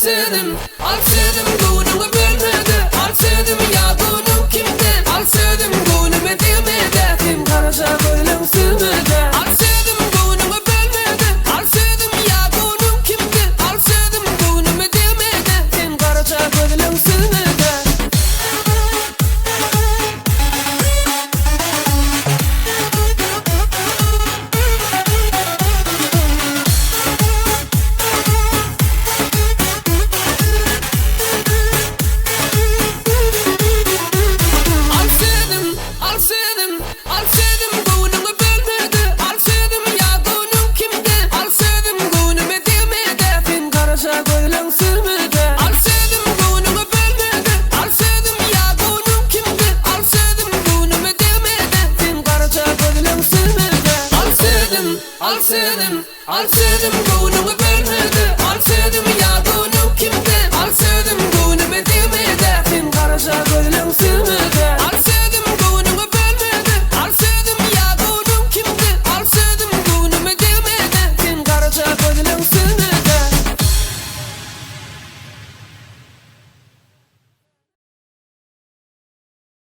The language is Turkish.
al sevdim gönlümü bölmedi. Al sevdim ya gönlüm kimden? Al sevdim gönlüme değmedi. Kim karaca gönlüm sığmedi. Al sevdim gönlümü bölmedi. Al sevdim ya gönlüm kimden? Al sevdim gönlüme değmedi. Kim karaca gönlüm sığmedi. Al sevdim gönlümü bölmedi. Al sevdim